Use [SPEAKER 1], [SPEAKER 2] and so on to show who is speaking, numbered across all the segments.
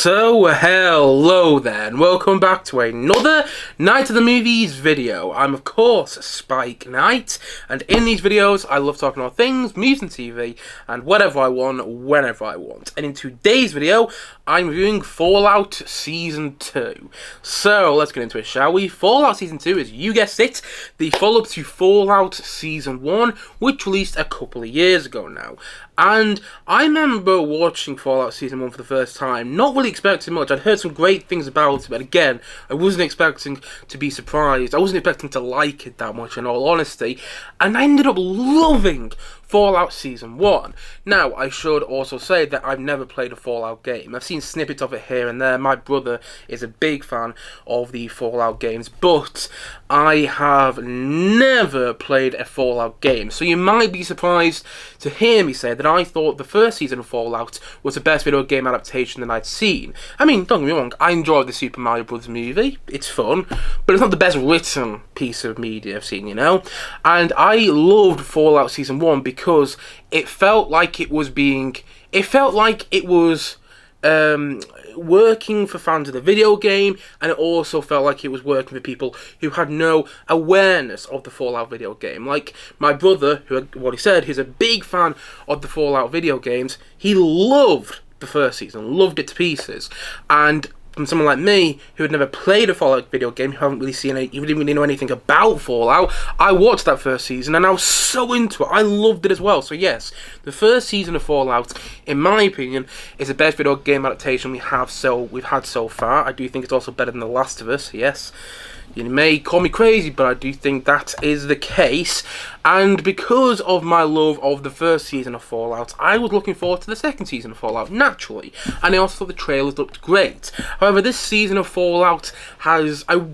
[SPEAKER 1] So, hello there, and welcome back to another Night of the Movies video. I'm, of course, Spike Knight, and in these videos, I love talking about things, movies and TV, and whatever I want, whenever I want. And in today's video, I'm reviewing Fallout Season 2. So, let's get into it, shall we? Fallout Season 2 is, you guessed it, the follow-up to Fallout Season 1, which released a couple of years ago now. And I remember watching Fallout Season 1 for the first time, not really expecting much. I'd heard some great things about it, but again, I wasn't expecting to be surprised. I wasn't expecting to like it that much, in all honesty. And I ended up loving Fallout Season 1. Now, I should also say that I've never played a Fallout game. I've seen snippets of it here and there. My brother is a big fan of the Fallout games, but I have never played a Fallout game. So you might be surprised to hear me say that I thought the first season of Fallout was the best video game adaptation that I'd seen. I mean, don't get me wrong, I enjoyed the Super Mario Bros. Movie. It's fun, but it's not the best written piece of media I've seen, you know? And I loved Fallout Season 1 because it felt like it was working for fans of the video game, and it also felt like it was working for people who had no awareness of the Fallout video game. Like my brother, who I've already said, who's a big fan of the Fallout video games, he loved the first season, loved it to pieces. And from someone like me, who had never played a Fallout video game, who haven't really seen it, you didn't really know anything about Fallout, I watched that first season and I was so into it. I loved it as well. So yes, the first season of Fallout, in my opinion, is the best video game adaptation we've had so far. I do think it's also better than The Last of Us, yes. You may call me crazy, but I do think that is the case. And because of my love of the first season of Fallout, I was looking forward to the second season of Fallout, naturally. And I also thought the trailers looked great. However, this season of Fallout has, I'll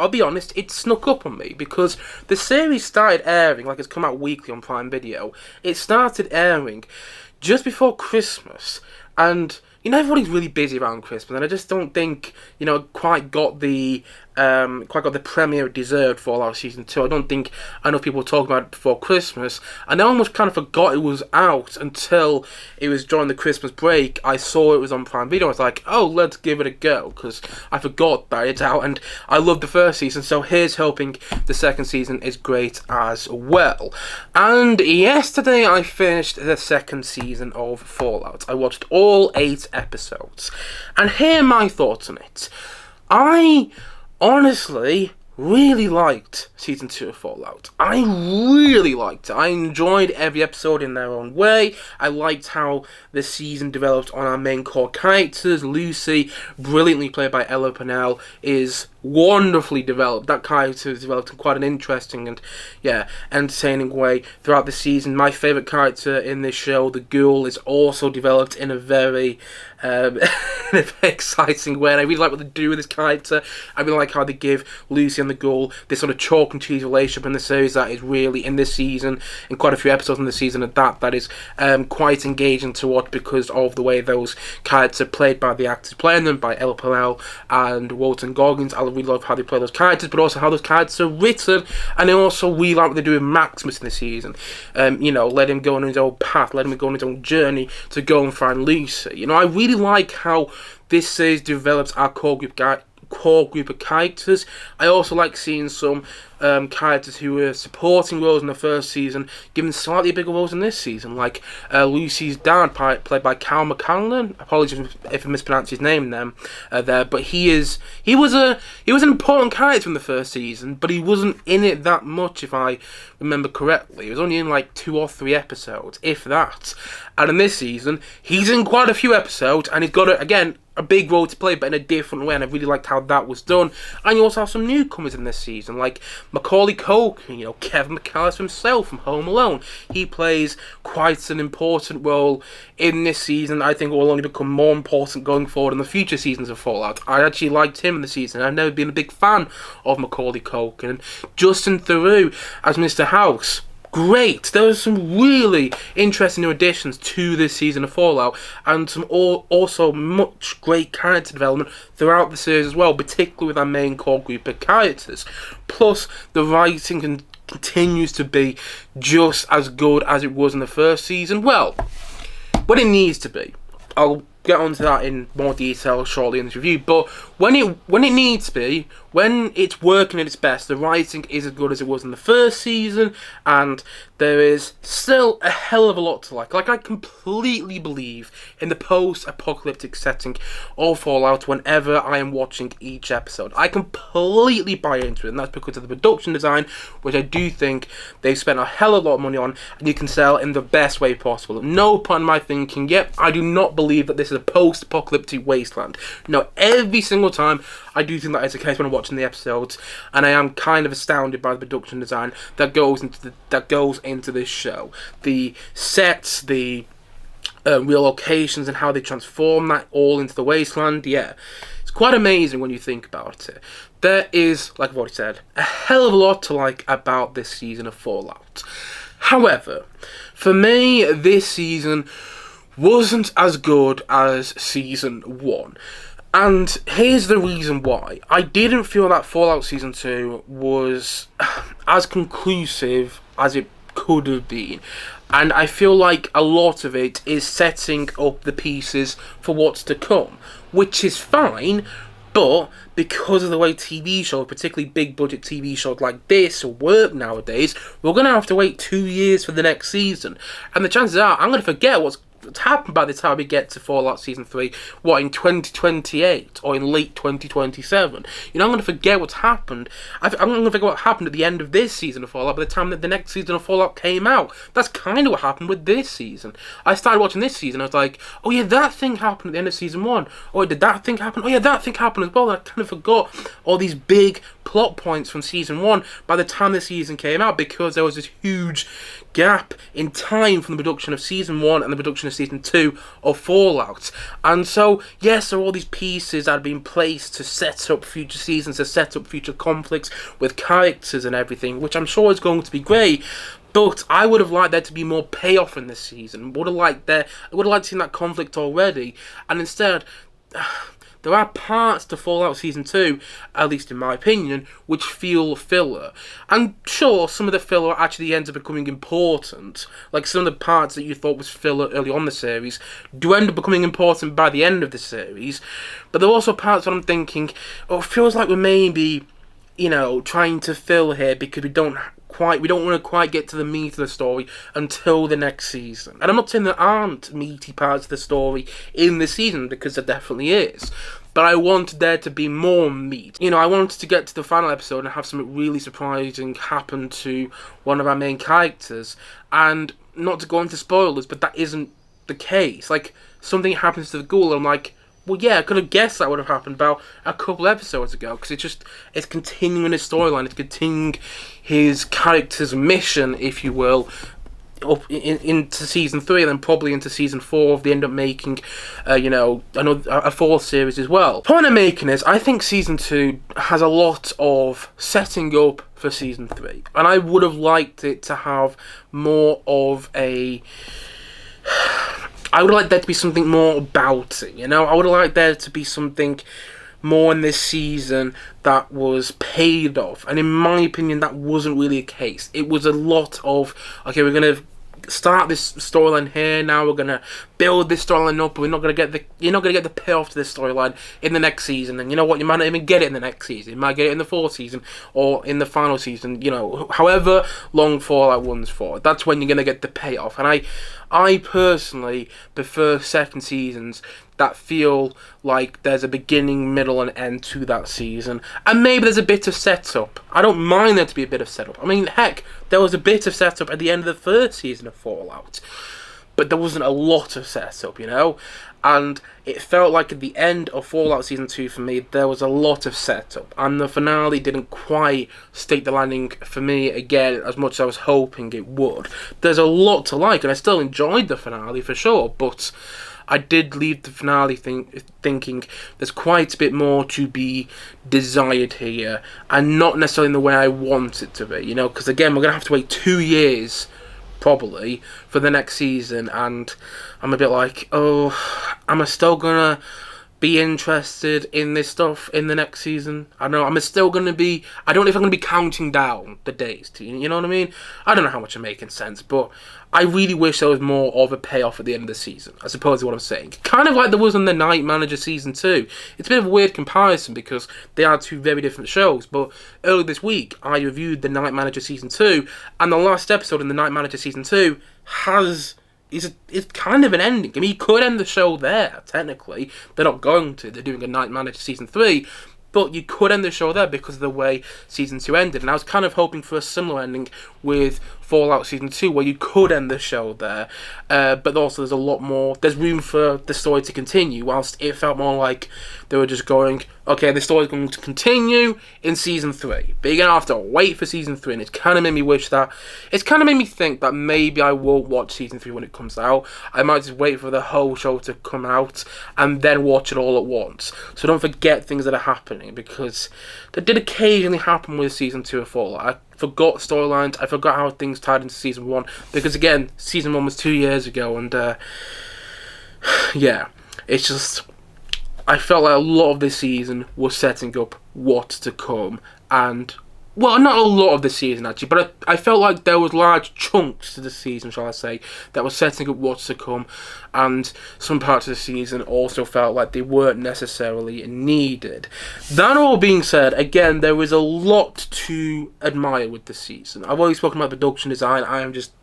[SPEAKER 1] be honest, it snuck up on me. Because the series started airing, like it's come out weekly on Prime Video. It started airing just before Christmas. And everybody's really busy around Christmas, and I just don't think, quite got the premiere it deserved for Fallout Season 2. I don't think enough people were talking about it before Christmas, and I almost kind of forgot it was out until it was during the Christmas break. I saw it was on Prime Video. I was like, oh, let's give it a go, because I forgot that it's out, and I loved the first season, so here's hoping the second season is great as well. And yesterday I finished the second season of Fallout. I watched all 8 episodes, and here are my thoughts on it. I honestly really liked Season 2 of Fallout. I really liked it. I enjoyed every episode in their own way. I liked how the season developed on our main core characters. Lucy, brilliantly played by Ella Purnell, is wonderfully developed. That character is developed in quite an interesting and, entertaining way throughout the season. My favourite character in this show, the Ghoul, is also developed in a very exciting way, and I really like what they do with this character. I really like how they give Lucy and the Ghoul this sort of chalk and cheese relationship in the series that is really, in this season, in quite a few episodes in the season, that is quite engaging to watch because of the way those characters are played by the actors playing them, by Ella Purnell and Walton Goggins. I really love how they play those characters, but also how those characters are written, and I also really like what they do with Maximus in the season. Let him go on his own path, let him go on his own journey to go and find Lucy. I really like how this series develops our core group of characters. I also like seeing some characters who were supporting roles in the first season given slightly bigger roles in this season, like Lucy's dad, played by Cal McCanlon. Apologies if I mispronounced his name there, but he was an important character in the first season, but he wasn't in it that much, if I remember correctly. He was only in like 2 or 3 episodes, if that. And in this season, he's in quite a few episodes, and he's got a big role to play, but in a different way, and I really liked how that was done. And you also have some newcomers in this season, like Macaulay Culkin, Kevin McAllister himself from Home Alone. He plays quite an important role in this season. I think it will only become more important going forward in the future seasons of Fallout. I actually liked him in the season. I've never been a big fan of Macaulay Culkin. Justin Theroux as Mr. House. Great. There were some really interesting new additions to this season of Fallout, and some also much great character development throughout the series as well, particularly with our main core group of characters. Plus, the writing continues to be just as good as it was in the first season. Well, what it needs to be. I'll get onto that in more detail shortly in this review. But when it needs to be, when it's working at its best, the writing is as good as it was in the first season, and there is still a hell of a lot to like. Like, I completely believe in the post-apocalyptic setting of Fallout whenever I am watching each episode. I completely buy into it, and that's because of the production design, which I do think they've spent a hell of a lot of money on, and you can sell in the best way possible. At no point am I thinking, yep, I do not believe that this is a post-apocalyptic wasteland. No, every single time I do think that is the case when I'm watching the episodes, and I am kind of astounded by the production design that goes into this show. The sets, the real locations, and how they transform that all into the wasteland. Yeah, it's quite amazing when you think about it. There is, like I've already said, a hell of a lot to like about this season of Fallout. However, for me, this season wasn't as good as season 1. And here's the reason why. I didn't feel that Fallout Season 2 was as conclusive as it could have been. And I feel like a lot of it is setting up the pieces for what's to come, which is fine, but because of the way TV shows, particularly big budget TV shows like this, work nowadays, we're going to have to wait 2 years for the next season. And the chances are I'm going to forget what's happened by the time we get to Fallout Season 3, in 2028 or in late 2027. I'm going to forget what's happened. I'm going to forget what happened at the end of this season of Fallout by the time that the next season of Fallout came out. That's kind of what happened with this season. I started watching this season, I was like, oh yeah, that thing happened at the end of season 1. Oh, did that thing happen? Oh yeah, that thing happened as well. And I kind of forgot all these big plot points from season 1 by the time the season came out, because there was this huge gap in time from the production of season 1 and the production of season 2 of Fallout. And so, yes, there are all these pieces that have been placed to set up future seasons, to set up future conflicts with characters and everything, which I'm sure is going to be great. But I would have liked there to be more payoff in this season. I would have liked to see that conflict already, and instead, there are parts to Fallout Season 2, at least in my opinion, which feel filler. And sure, some of the filler actually ends up becoming important. Like, some of the parts that you thought was filler early on in the series do end up becoming important by the end of the series. But there are also parts where I'm thinking, oh, it feels like we're maybe, trying to fill here because we don't want to quite get to the meat of the story until the next season. And I'm not saying there aren't meaty parts of the story in this season, because there definitely is. But I wanted there to be more meat. I wanted to get to the final episode and have something really surprising happen to one of our main characters. And not to go into spoilers, but that isn't the case. Like, something happens to the ghoul, and I'm like, well, yeah, I could have guessed that would have happened about a couple episodes ago, because it's continuing his storyline, it's continuing his character's mission, if you will, up into season 3, and then probably into season 4 if they end up making, a 4th series as well. The point I'm making is, I think season 2 has a lot of setting up for season 3, and I would have liked it to have more of a... I would like there to be something more about it, I would like there to be something more in this season that was paid off. And in my opinion, that wasn't really a case. It was a lot of, okay, we're going to start this storyline here, now we're going to build this storyline up, but you're not going to get the payoff to this storyline in the next season. And you know what, you might not even get it in the next season. You might get it in the 4th season or in the final season, however long Fallout 1's for. That's when you're going to get the payoff. And I personally prefer second seasons that feel like there's a beginning, middle, and end to that season. And maybe there's a bit of setup. I don't mind there to be a bit of setup. I mean, heck, there was a bit of setup at the end of the 1st season of Fallout. But there wasn't a lot of setup, And it felt like at the end of Fallout Season 2 for me, there was a lot of setup. And the finale didn't quite stick the landing for me again as much as I was hoping it would. There's a lot to like, and I still enjoyed the finale for sure, but I did leave the finale thinking there's quite a bit more to be desired here, and not necessarily in the way I want it to be, because again, we're going to have to wait 2 years probably for the next season, and I'm a bit like, oh, am I still gonna be interested in this stuff in the next season. I don't know, I'm still going to be, I don't know if I'm going to be counting down the days to, you know what I mean? I don't know how much I'm making sense, but I really wish there was more of a payoff at the end of the season, I suppose is what I'm saying. Kind of like there was in The Night Manager Season 2. It's a bit of a weird comparison because they are two very different shows, but earlier this week I reviewed The Night Manager Season 2, and the last episode in The Night Manager Season 2 it's kind of an ending. I mean, you could end the show there, technically. They're not going to. They're doing a Night Manager Season 3. But you could end the show there because of the way Season 2 ended. And I was kind of hoping for a similar ending with Fallout Season 2, where you could end the show there. But also there's a lot more, there's room for the story to continue, whilst it felt more like they were just going, okay, the story's going to continue in Season 3. But you're going to have to wait for Season 3. And it's kind of made me think that maybe I will watch Season 3 when it comes out. I might just wait for the whole show to come out and then watch it all at once. So don't forget things that are happening, because that did occasionally happen with Season 2 of Fallout. I forgot storylines, I forgot how things tied into Season 1, because again, Season 1 was 2 years ago, and yeah, it's just, I felt like a lot of this season was setting up what's to come, and, well, not a lot of the season actually, but I felt like there was large chunks to the season, shall I say, that was setting up what's to come, and some parts of the season also felt like they weren't necessarily needed. That all being said, again, there is a lot to admire with the season. I've already spoken about production design. I am just,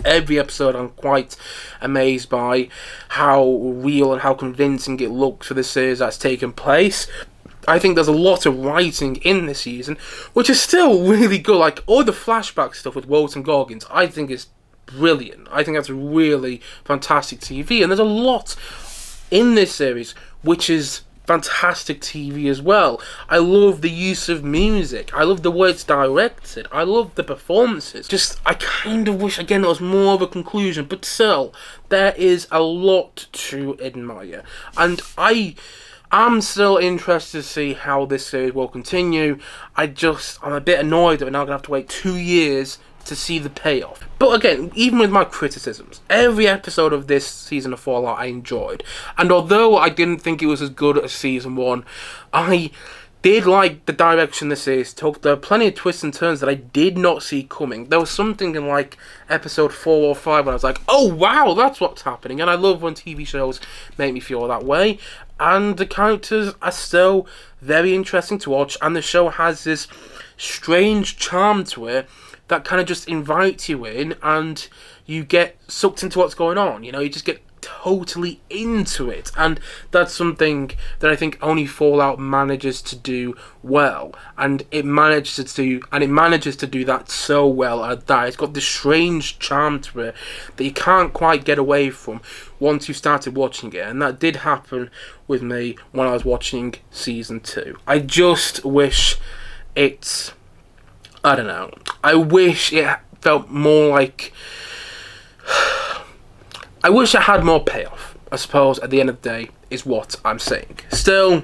[SPEAKER 1] every episode I'm quite amazed by how real and how convincing it looks for the series that's taken place. I think there's a lot of writing in this season, which is still really good. Like, all the flashback stuff with Walton Goggins, I think is brilliant. I think that's really fantastic TV, and there's a lot in this series which is fantastic TV as well. I love the use of music. I love the way it's directed. I love the performances. Just, I kind of wish, again, there was more of a conclusion, but still, there is a lot to admire. And I'm still interested to see how this series will continue. I'm a bit annoyed that we're now going to have to wait 2 years to see the payoff. But again, even with my criticisms, every episode of this season of Fallout I enjoyed. And although I didn't think it was as good as Season 1, I did like the direction this series took. There are plenty of twists and turns that I did not see coming. There was something in like episode 4 or 5 when I was like, oh wow, that's what's happening. And I love when TV shows make me feel that way. And the characters are still very interesting to watch, and the show has this strange charm to it that kind of just invites you in, and you get sucked into what's going on. You know, you just get totally into it, and that's something that I think only Fallout manages to do well, and it manages to do that so well at that. It's got this strange charm to it that you can't quite get away from once you started watching it, and that did happen with me when I was watching Season 2. I just wish I don't know, I wish it felt more like, I wish I had more payoff, I suppose, at the end of the day, is what I'm saying. Still,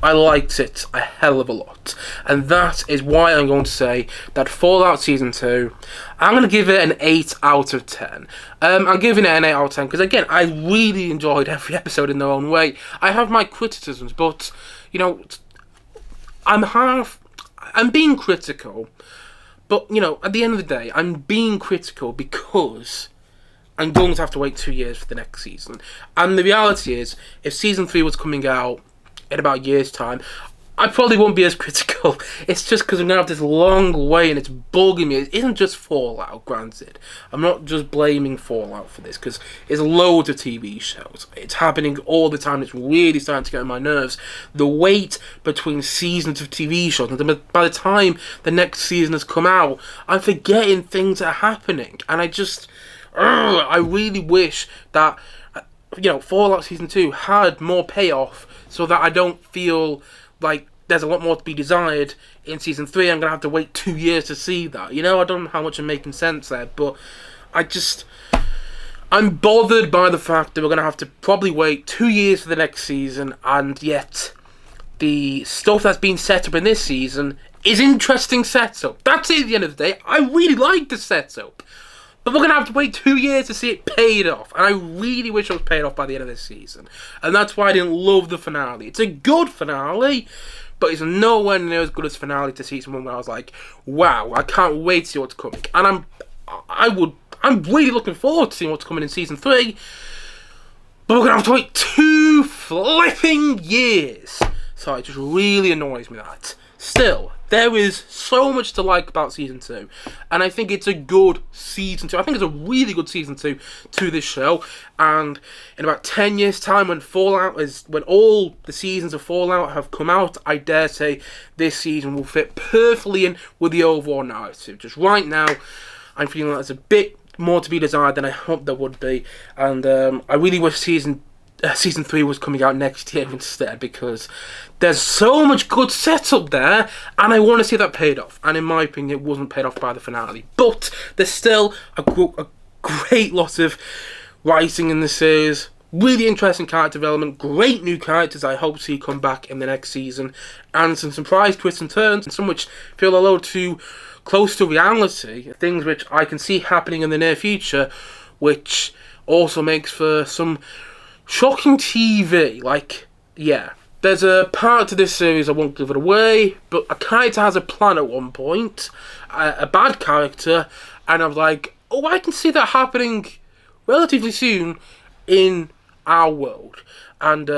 [SPEAKER 1] I liked it a hell of a lot. And that is why I'm going to say that Fallout Season 2, I'm going to give it an 8 out of 10. I'm giving it an 8 out of 10 because, again, I really enjoyed every episode in their own way. I have my criticisms, but, you know, I'm being critical, but, you know, at the end of the day, I'm being critical because I'm going to have to wait 2 years for the next season. And the reality is, if Season 3 was coming out in about a year's time, I probably won't be as critical. It's just because I'm going to have this long wait and it's bugging me. It isn't just Fallout, granted. I'm not just blaming Fallout for this, because there's loads of TV shows. It's happening all the time. It's really starting to get on my nerves. The wait between seasons of TV shows, and by the time the next season has come out, I'm forgetting things are happening. And I really wish that, you know, Fallout Season 2 had more payoff so that I don't feel like there's a lot more to be desired in Season 3. I'm going to have to wait 2 years to see that. You know, I don't know how much I'm making sense there, but I'm bothered by the fact that we're going to have to probably wait 2 years for the next season, and yet the stuff that's been set up in this season is interesting setup. That's it at the end of the day. I really like the setup. But we're going to have to wait 2 years to see it paid off. And I really wish it was paid off by the end of this season. And that's why I didn't love the finale. It's a good finale, but it's nowhere near as good as finale to season 1 where I was like, wow, I can't wait to see what's coming. And I'm really looking forward to seeing what's coming in season 3. But we're going to have to wait 2 flipping years. So it just really annoys me that. Still, there is so much to like about season 2, and I think it's a good season 2. I think it's a really good season 2 to this show. And in about 10 years' time, when all the seasons of Fallout have come out, I dare say this season will fit perfectly in with the overall narrative. Just right now, I'm feeling like there's a bit more to be desired than I hoped there would be, and I really wish season 3 was coming out next year instead, because there's so much good setup there and I want to see that paid off, and in my opinion it wasn't paid off by the finale. But there's still a great lot of writing in the series, really interesting character development, great new characters I hope to see come back in the next season, and some surprise twists and turns, and some which feel a little too close to reality, things which I can see happening in the near future, which also makes for some shocking TV. Like, yeah, there's a part to this series, I won't give it away, but a character has a plan at one point, a bad character, and I'm like, oh, I can see that happening relatively soon in our world. And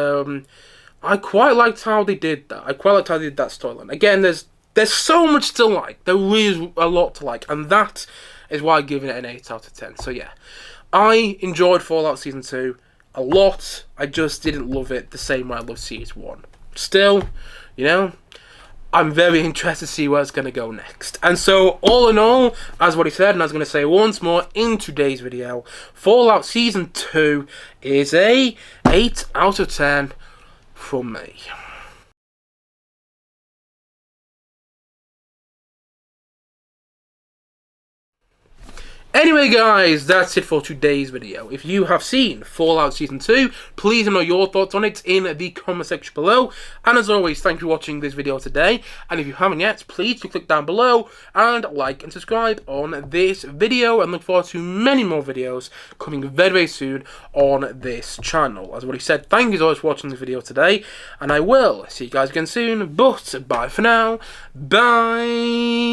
[SPEAKER 1] I quite liked how they did that. I quite liked how they did that storyline. Again, there's so much to like. There is a lot to like, and that is why I'm giving it an 8 out of 10. So yeah, I enjoyed Fallout Season 2 a lot. I just didn't love it the same way I loved Season 1. Still, you know, I'm very interested to see where it's going to go next. And so, all in all, as what he said, and I was going to say once more in today's video, Fallout Season 2 is a 8 out of 10 from me. Anyway guys, that's it for today's video. If you have seen Fallout Season 2, please let me know your thoughts on it in the comment section below. And as always, thank you for watching this video today. And if you haven't yet, please do click down below and like and subscribe on this video. And look forward to many more videos coming very, very soon on this channel. As what he said, thank you as always for watching this video today. And I will see you guys again soon. But bye for now. Bye.